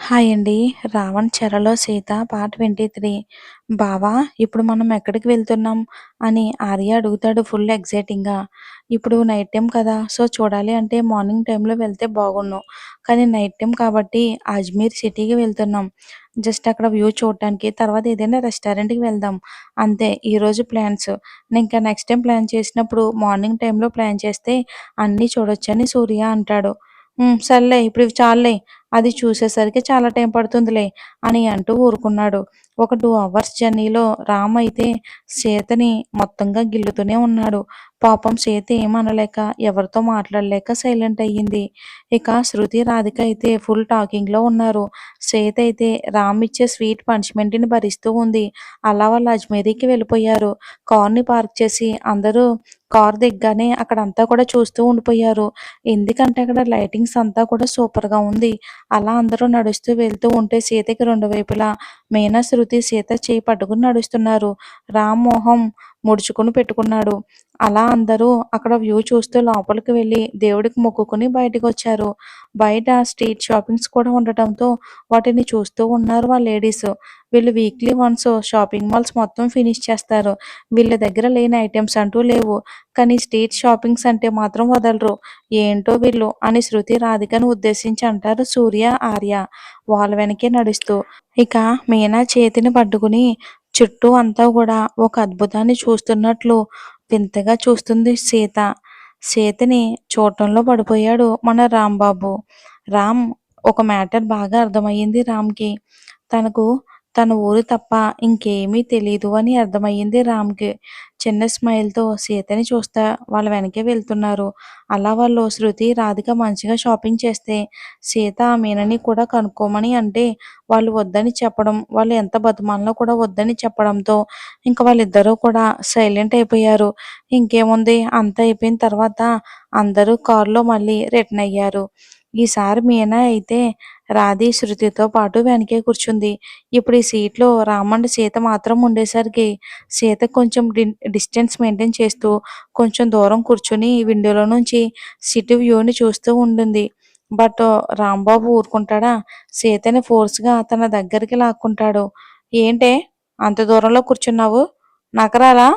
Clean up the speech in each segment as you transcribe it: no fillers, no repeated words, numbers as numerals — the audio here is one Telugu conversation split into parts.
హాయ్ అండి. 'రావణ్ చెరలో సీత' పార్ట్ 23. బావా, ఇప్పుడు మనం ఎక్కడికి వెళ్తున్నాం అని ఆర్య అడుగుతాడు ఫుల్ ఎక్సైటింగ్‌గా. ఇప్పుడు నైట్ టైమ్ కదా! సో, చూడాలి అంటే మార్నింగ్ టైమ్‌లో వెళ్తే బాగున్ను. కానీ నైట్ టైమ్ కాబట్టి అజ్మీర్ సిటీకి వెళ్తున్నాం. జస్ట్ అక్కడ వ్యూ చూడటానికి. తర్వాత ఏదైనా రెస్టారెంట్‌కి వెళ్దాం. అంతే ఈరోజు ప్లాన్స్. ఇంకా నెక్స్ట్ టైమ్ ప్లాన్ చేసినప్పుడు మార్నింగ్ టైమ్‌లో ప్లాన్ చేస్తే అన్నీ చూడొచ్చని సూర్య అంటాడు. సర్లే ఇప్పుడు ఇవి చాలులే. అది చూసేసరికి చాలా టైం పడుతుందిలే అని అంటూ ఊరుకున్నాడు. ఒక 2 అవర్స్ జర్నీలో రామ్ అయితే సీతని మొత్తంగా గిల్లుతూనే ఉన్నాడు. పాపం సీత ఏమనలేక, ఎవరితో మాట్లాడలేక సైలెంట్ అయ్యింది. ఇక శృతి, రాధిక అయితే ఫుల్ టాకింగ్‌లో ఉన్నారు. సీత అయితే రామ్ ఇచ్చే స్వీట్ పనిష్మెంట్‌ని భరిస్తూ ఉంది. అలా వాళ్ళు అజ్మీరీకి వెళ్ళిపోయారు. కార్‌ని పార్క్ చేసి అందరూ కారు దిగ్గానే అక్కడంతా కూడా చూస్తూ ఉండిపోయారు. ఎందుకంటే అక్కడ లైటింగ్స్ అంతా కూడా సూపర్‌గా ఉంది. అలా అందరూ నడుస్తూ వెళ్తూ ఉంటే సీతకి రెండు వైపులా మీనా, శృతి సీత చేయి పట్టుకుని నడుస్తున్నారు. రామ్ మొహం ముడుచుకుని పెట్టుకున్నాడు. అలా అందరూ అక్కడ వ్యూ చూస్తూ లోపలికి వెళ్ళి దేవుడికి మొక్కుకుని బయటకొచ్చారు. బయట స్ట్రీట్ షాపింగ్స్ కూడా ఉండటంతో వాటిని చూస్తూ ఉన్నారు ఆ లేడీస్. వీళ్ళు వీక్లీ వన్స్ షాపింగ్ మాల్స్ మొత్తం ఫినిష్ చేస్తారు. వీళ్ళ దగ్గర లేని ఐటెమ్స్ అంటూ లేవు. కానీ స్ట్రీట్ షాపింగ్స్ అంటే మాత్రం వదలరు. ఏంటో వీళ్ళు అని శృతి, రాధికను ఉద్దేశించి అంటారు సూర్య, ఆర్య వాళ్ళ వెనకే నడుస్తూ. ఇక మీనా చేతిని పట్టుకుని చుట్టూ అంతా కూడా ఒక అద్భుతాన్ని చూస్తున్నట్లు వింతగా చూస్తుంది సీత. సీతని చూడటంలో పడిపోయాడు మన రాంబాబు. రామ్ ఒక మ్యాటర్ బాగా అర్థమయ్యింది రామ్‌కి. తనకు తన ఊరు తప్ప ఇంకేమీ తెలీదు అని అర్థమయ్యింది రామ్‌కి. చిన్న స్మైల్‌తో సీతని చూస్తా వాళ్ళ వెనకే వెళ్తున్నారు. అలా వాళ్ళు శృతి, రాధిక మంచిగా షాపింగ్ చేస్తే సీత మీనని కూడా కనుక్కోమని అంటే వాళ్ళు వద్దని చెప్పడం, వాళ్ళు ఎంత బతిమాలినా కూడా వద్దని చెప్పడంతో ఇంక వాళ్ళిద్దరూ కూడా సైలెంట్ అయిపోయారు. ఇంకేముంది అంతా అయిపోయిన తర్వాత అందరూ కారులో మళ్ళీ రిటర్న్ అయ్యారు. ఈసారి మీనా అయితే రాధి, శృతితో పాటు వెనకే కూర్చుంది. ఇప్పుడు ఈ సీట్‌లో రామ్ అండ్ సీత మాత్రం ఉండేసరికి సీత కొంచెం డిస్టెన్స్ మెయింటైన్ చేస్తూ కొంచెం దూరం కూర్చొని విండోలో నుంచి సిటీ వ్యూని చూస్తూ ఉండింది. బట్ రాంబాబు ఊరుకుంటాడా? సీతని ఫోర్స్‌గా తన దగ్గరికి లాక్కుంటాడు. "ఏంటే అంత దూరంలో కూర్చున్నావు? నకరాలా?"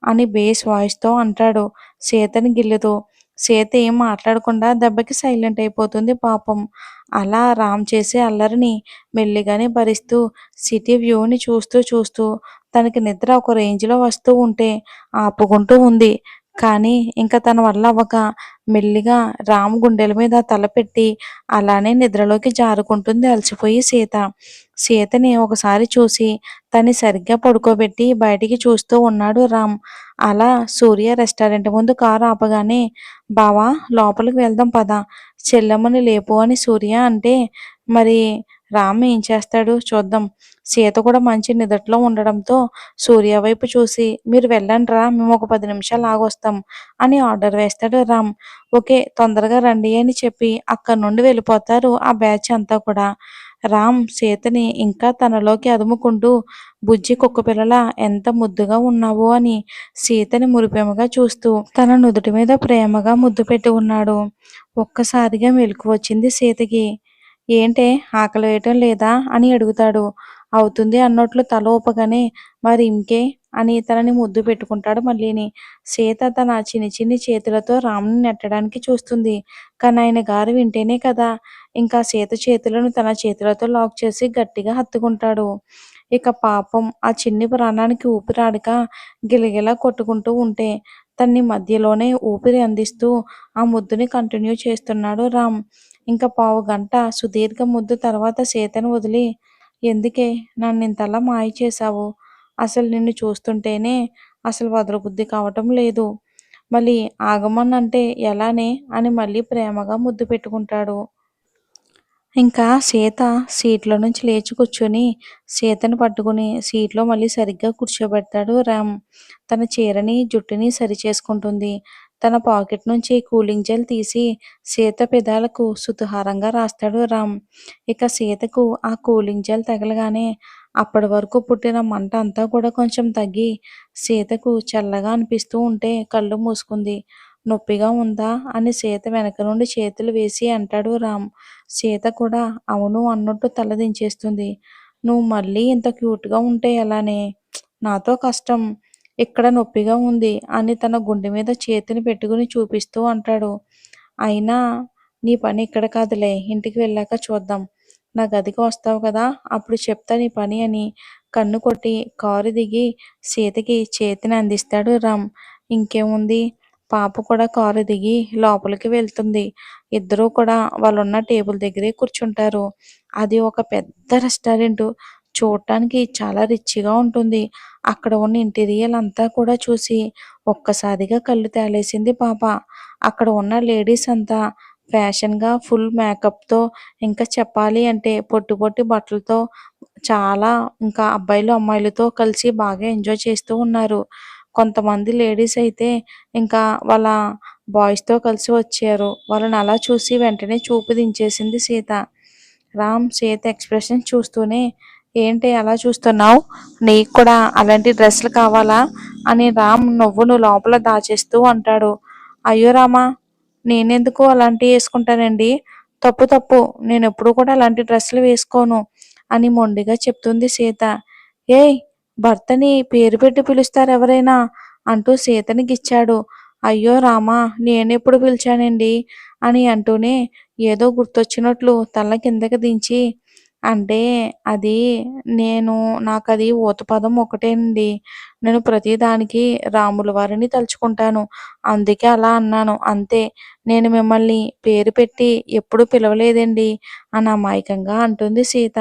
అని బేస్ వాయిస్‌తో అంటాడు సీతని గిల్లుతూ. సీత ఏం మాట్లాడకుండా దెబ్బకి సైలెంట్ అయిపోతుంది పాపం. అలా రామ్ చేసే అల్లరిని మెల్లిగానే భరిస్తూ సిటీ వ్యూని చూస్తూ చూస్తూ తనకి నిద్ర ఒక రేంజ్‌లో వస్తూ ఉంటే ఆపుకుంటూ ఉంది. కానీ ఇంక తన వల్ల అవ్వక మెల్లిగా రామ్ గుండెల మీద తల పెట్టి అలానే నిద్రలోకి జారుకుంటుంది అలసిపోయి సీత. సీతని ఒకసారి చూసి తన్ని సరిగ్గా పడుకోబెట్టి బయటికి చూస్తూ ఉన్నాడు రామ్. అలా సూర్య రెస్టారెంట్ ముందు కారు ఆపగానే "బావా, లోపలికి వెళ్దాం పద. చెల్లెమ్మని లేపు" అని సూర్య అంటే మరి రామ్ ఏం చేస్తాడు చూద్దాం. సీత కూడా మంచి నిదట్లో ఉండడంతో సూర్య వైపు చూసి "మీరు వెళ్ళండ్రా, మేము ఒక 10 నిమిషాలు ఆగొస్తాం" అని ఆర్డర్ వేస్తాడు రామ్. "ఓకే, తొందరగా రండి" అని చెప్పి అక్కడి నుండి వెళ్ళిపోతారు ఆ బ్యాచ్ అంతా కూడా. రామ్ సీతని ఇంకా తనలోకి అదుముకుంటూ "బుజ్జి కుక్కపిల్లలా ఎంత ముద్దుగా ఉన్నావో" అని సీతని మురిపెమగా చూస్తూ తన నుదుటి మీద ప్రేమగా ముద్దు పెట్టి ఉన్నాడు. ఒక్కసారిగా మెలకువ వచ్చింది సీతకి. "ఏంటే, ఆకలి వేయటం లేదా?" అని అడుగుతాడు. అవుతుంది అన్నట్లు తల ఊపగానే "మరి ఇంకే" అని తనని ముద్దు పెట్టుకుంటాడు మళ్ళీని. సీత తన చిన్ని చిన్ని చేతులతో రామ్‌ని నెట్టడానికి చూస్తుంది. కానీ ఆయన గారు వింటేనే కదా! ఇంకా సీత చేతులను తన చేతులతో లాక్ చేసి గట్టిగా హత్తుకుంటాడు. ఇక పాపం ఆ చిన్ని ప్రాణానికి ఊపిరాడక గిలగిలా కొట్టుకుంటూ ఉంటే తన్ని మధ్యలోనే ఊపిరి అందిస్తూ ఆ ముద్దుని కంటిన్యూ చేస్తున్నాడు రామ్. ఇంకా పావుగంట సుదీర్ఘ ముద్దు తర్వాత సీతను వదిలి "ఎందుకే నన్నింతలా మాయ చేశావు? అసలు నిన్ను చూస్తుంటేనే అసలు వదలబుద్ధి కావటం లేదు. మళ్ళీ ఆగమనంటే ఎలానే" అని మళ్ళీ ప్రేమగా ముద్దు పెట్టుకుంటాడు. ఇంకా సీత సీట్లో నుంచి లేచి కూర్చొని సీతను పట్టుకుని సీట్లో మళ్ళీ సరిగ్గా కూర్చోబెడతాడు రామ్. తన చీరని, జుట్టుని సరిచేసుకుంటుంది. తన పాకెట్ నుంచి కూలింగ్ జెల్ తీసి సీత పెదాలకు సుతుహారంగా రాస్తాడు రామ్. ఇక సీతకు ఆ కూలింగ్ జెల్ తగలగానే అప్పటి వరకు పుట్టిన మంట అంతా కూడా కొంచెం తగ్గి సీతకు చల్లగా అనిపిస్తూ ఉంటే కళ్ళు మూసుకుంది. నొప్పిగా ఉందా అని సీత వెనక నుండి చేతులు వేసి అంటాడు రామ్. సీత కూడా అవును అన్నట్టు తల దించేస్తుంది. నువ్వు మళ్ళీ ఇంత క్యూట్‌గా ఉంటే ఎలానే? నాతో కష్టం. ఇక్కడ నొప్పిగా ఉంది అని తన గుండె మీద చేతిని పెట్టుకుని చూపిస్తూ అంటాడు. అయినా నీ పని ఇక్కడ కాదులే. ఇంటికి వెళ్ళాక చూద్దాం. నా గదికి వస్తావు కదా! అప్పుడు చెప్తా నీ పని అని కన్ను కొట్టి కారు దిగి సీతకి చేతిని అందిస్తాడు రామ్. ఇంకేముంది పాప కూడా కారు దిగి లోపలికి వెళ్తుంది. ఇద్దరూ కూడా వాళ్ళున్న టేబుల్ దగ్గరే కూర్చుంటారు. అది ఒక పెద్ద రెస్టారెంటు. చూడటానికి చాలా రిచ్‌గా ఉంటుంది. అక్కడ ఉన్న ఇంటీరియర్ అంతా కూడా చూసి ఒక్కసారిగా కళ్ళు తేలేసింది పాప. అక్కడ ఉన్న లేడీస్ అంతా ఫ్యాషన్‌గా ఫుల్ మేకప్‌తో ఇంకా చెప్పాలి అంటే పొట్టి పొట్టి బట్టలతో చాలా ఇంకా అబ్బాయిలు, అమ్మాయిలతో కలిసి బాగా ఎంజాయ్ చేస్తూ ఉన్నారు. కొంతమంది లేడీస్ అయితే ఇంకా వాళ్ళ బాయ్స్‌తో కలిసి వచ్చారు. వాళ్ళని అలా చూసి వెంటనే చూపు దించేసింది సీత. రామ్ సీత ఎక్స్‌ప్రెషన్ చూస్తూనే ఏంటే అలా చూస్తున్నావు? నీకు కూడా అలాంటి డ్రెస్సులు కావాలా? అని రామ్ నవ్వును లోపల దాచేస్తూ అంటాడు. అయ్యో రామా! నేనెందుకు అలాంటివి యేసుకుంటానండి? తప్పు తప్పు. నేనెప్పుడు కూడా అలాంటి డ్రెస్సులు వేసుకోను అని మొండిగా చెప్తుంది సీత. ఏయ్! భర్తని పేరు పెట్టి పిలుస్తారెవరైనా? అంటూ సీతని గిచ్చాడు. అయ్యో రామా! నేనెప్పుడు పిలిచానండి? అని అంటూనే ఏదో గుర్తొచ్చినట్లు తల కిందకి దించి అంటే అది నేను నాకది ఊత పదం ఒకటేనండి. నేను ప్రతిదానికి రాముల వారిని తలుచుకుంటాను. అందుకే అలా అన్నాను అంతే. నేను మిమ్మల్ని పేరు పెట్టి ఎప్పుడూ పిలవలేదండి అని అమాయకంగా అంటుంది సీత.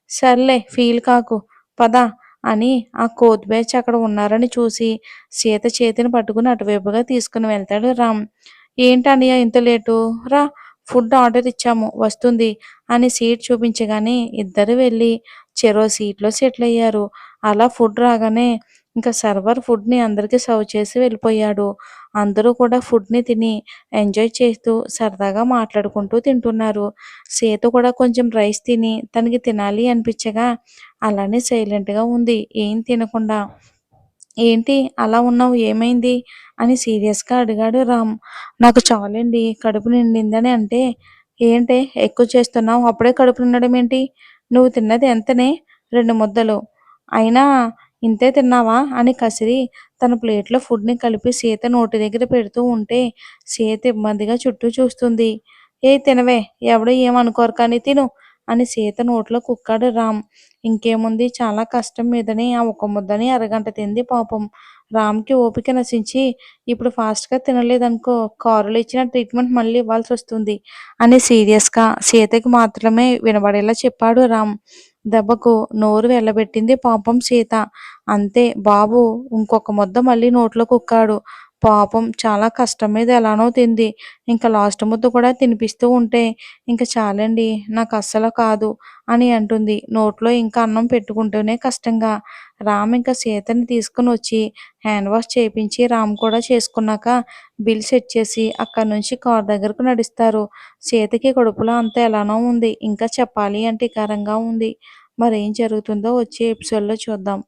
సర్లే ఫీల్ కాకు. పద అని ఆ కోతి బ్యాచ్ అక్కడ ఉన్నారని చూసి సీత చేతిని పట్టుకుని అటువైపుగా తీసుకుని వెళ్తాడు రామ్. ఏంటన్నయ్య ఇంత లేటు? రా ఫుడ్ ఆర్డర్ ఇచ్చాము వస్తుంది అని సీట్ చూపించగానే ఇద్దరు వెళ్ళి చెరో సీట్‌లో సెటిల్ అయ్యారు. అలా ఫుడ్ రాగానే ఇంకా సర్వర్ ఫుడ్‌ని అందరికి సర్వ్ చేసి వెళ్ళిపోయాడు. అందరూ కూడా ఫుడ్‌ని తిని ఎంజాయ్ చేస్తూ సరదాగా మాట్లాడుకుంటూ తింటున్నారు. సీత కూడా కొంచెం రైస్ తిని తనకి తినాలి అనిపించగా అలానే సైలెంట్‌గా ఉంది. ఏం తినకుండా. ఏంటి అలా ఉన్నావు ఏమైంది? అని సీరియస్‌గా అడిగాడు రామ్. నాకు చాలండి కడుపు నిండిందని అంటే, ఏంటే ఎక్కువ చేస్తున్నావు? అప్పుడే కడుపు నిండడం ఏంటి? నువ్వు తిన్నది ఎంతనే? 2 ముద్దలు. అయినా ఇంతే తిన్నావా? అని కసిరి తన ప్లేట్‌లో ఫుడ్‌ని కలిపి సీత నోటి దగ్గర పెడుతూ ఉంటే, సీత ఇబ్బందిగా చుట్టూ చూస్తుంది. ఏయ్ తినవే ఎవడు ఏమనుకోరు కానీ తిను అని సీత నోట్లో కుక్కాడు రామ్. ఇంకేముంది చాలా కష్టం మీదనే ఆ ఒక్క ముద్దని అరగంట తింది పాపం. రామ్‌కి ఓపిక నశించి ఇప్పుడు ఫాస్ట్‌గా తినలేదనుకో కారులో ఇచ్చిన ట్రీట్మెంట్ మళ్ళీ ఇవ్వాల్సొస్తుంది అని సీరియస్‌గా సీతకి మాత్రమే వినబడేలా చెప్పాడు రామ్. దెబ్బకు నోరు వెళ్ళబెట్టింది పాపం సీత. అంతే బాబు ఇంకొక ముద్ద మళ్ళీ నోట్లో కుక్కాడు. పాపం చాలా కష్టం మీద ఎలానో తింది. ఇంక లాస్ట్ ముద్ద కూడా తినిపిస్తూ ఉంటే ఇంక చాలండి నాకస్సలు కాదు అని అంటుంది. నోట్లో ఇంకా అన్నం పెట్టుకుంటూనే కష్టంగా. రామ్ ఇంక సీతని తీసుకొనొచ్చి హ్యాండ్ వాష్ చేపించి రామ్ కూడా చేసుకున్నాక బిల్ సెట్ చేసి అక్కడి నుంచి కారు దగ్గరకు నడుస్తారు. సీతకి కడుపులో అంతా ఎలానో ఉంది. ఇంకా చెప్పాలి అంటే ఇకారంగా ఉంది. మరేం జరుగుతుందో వచ్చే ఎపిసోడ్‌లో చూద్దాం.